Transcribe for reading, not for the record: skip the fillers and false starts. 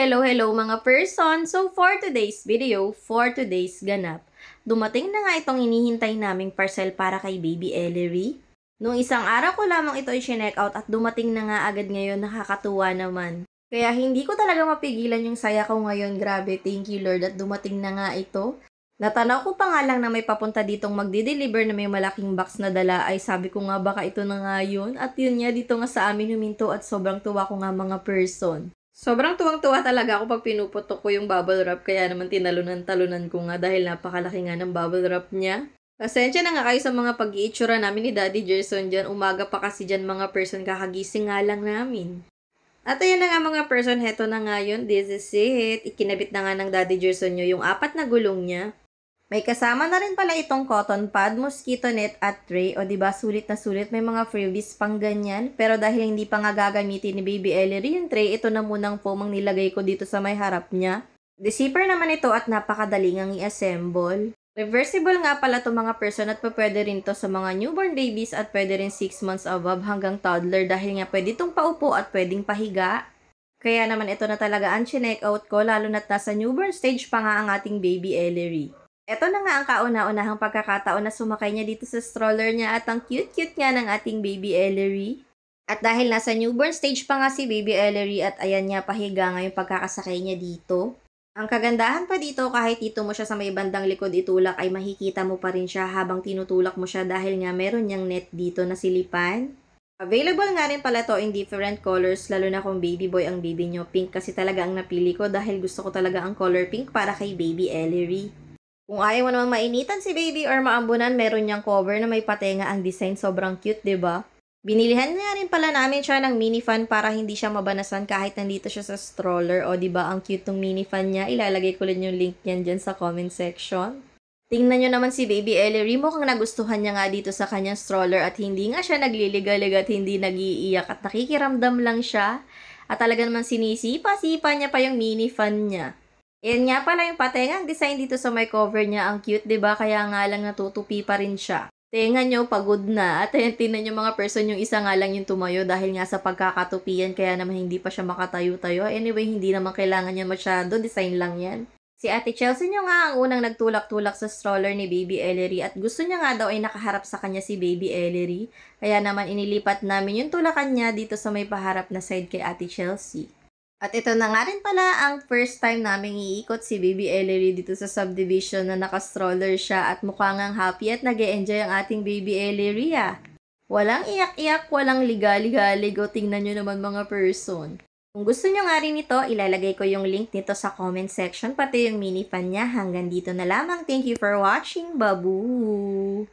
Hello mga person! So for today's video, for today's ganap, dumating na nga itong hinihintay naming parcel para kay Baby Ellery. Noong isang araw ko lamang ito i-check out at dumating na nga agad ngayon, nakakatuwa naman. Kaya hindi ko talaga mapigilan yung saya ko ngayon, grabe, thank you Lord at dumating na nga ito. Natanaw ko pa nga lang na may papunta ditong magdi-deliver na may malaking box na dala ay sabi ko nga baka ito na nga yun. At yun nga dito nga sa amin huminto at sobrang tuwa ko nga mga person. Sobrang tuwang-tuwa talaga ako pag pinuputok ko yung bubble wrap kaya naman tinalunan-talunan ko nga dahil napakalaki nga ng bubble wrap niya. Pasensya na nga kayo sa mga pag-iitsura namin ni Daddy Gerson dyan. Umaga pa kasi dyan mga person, kakagising nga lang namin. At ayan na nga mga person, heto na nga yun. This is it. Ikinabit na nga ng Daddy Gerson nyo yung 4 na gulong niya. May kasama na rin pala itong cotton pad, mosquito net at tray. O diba, sulit na sulit. May mga freebies pang ganyan. Pero dahil hindi pa nga gagamitin ni Baby Ellery yung tray, ito na munang foam ang nilagay ko dito sa may harap niya. The-zipper naman ito at napakadali ngang i-assemble. Reversible nga pala itong mga person at pwede rin to sa mga newborn babies at pwede rin 6 months above hanggang toddler dahil nga pwede itong paupo at pwedeng pahiga. Kaya naman ito na talaga ang chinek out ko lalo na't nasa newborn stage pa nga ang ating Baby Ellery. Ito na nga ang kauna-unahang pagkakataon na sumakay niya dito sa stroller niya at ang cute-cute nga ng ating Baby Ellery. At dahil nasa newborn stage pa nga si Baby Ellery at ayan niya pahiga nga yung pagkakasakay niya dito. Ang kagandahan pa dito kahit dito mo siya sa may bandang likod itulak ay makikita mo pa rin siya habang tinutulak mo siya dahil nga meron niyang net dito na silipan. Available nga rin pala to in different colors lalo na kung baby boy ang baby nyo. Pink kasi talaga ang napili ko dahil gusto ko talaga ang color pink para kay Baby Ellery. Kung ayaw mo naman mainitan si baby or maambunan, meron niyang cover na may patenga ang design. Sobrang cute, ba? Diba? Binilihan nga rin pala namin siya ng mini fan para hindi siya mabanasan kahit nandito siya sa stroller. O, diba, ang cute ng mini fan niya. Ilalagay ko rin yung link niyan dyan sa comment section. Tingnan nyo naman si Baby Ellery. Mukhang nagustuhan niya nga dito sa kanyang stroller at hindi nga siya nagliligalig at hindi nagiiyak at nakikiramdam lang siya. At talaga naman sinisipa-sipa niya pa yung mini fan niya. Yan nga pala yung patengang design dito sa may cover niya. Ang cute, 'di ba? Kaya nga lang natutupi pa rin siya. Tenga nyo, pagod na. At tingnan nyo mga person, yung isa nga lang yung tumayo dahil nga sa pagkakatupian kaya naman hindi pa siya makatayo-tayo. Anyway, hindi naman kailangan yan masyado. Design lang yan. Si Ate Chelsea nyo nga ang unang nagtulak-tulak sa stroller ni Baby Ellery at gusto niya nga daw ay nakaharap sa kanya si Baby Ellery. Kaya naman inilipat namin yung tulakan niya dito sa may paharap na side kay Ate Chelsea. At ito na nga rin pala ang first time naming iikot si Baby Ellery dito sa subdivision na naka-stroller siya at mukhang ang happy at nag-e-enjoy ang ating Baby Ellery ah. Walang iyak-iyak, walang ligali-galig o tingnan nyo naman mga person. Kung gusto nyo nga rin ito, ilalagay ko yung link nito sa comment section pati yung mini fan niya. Hanggang dito na lamang. Thank you for watching. Babu!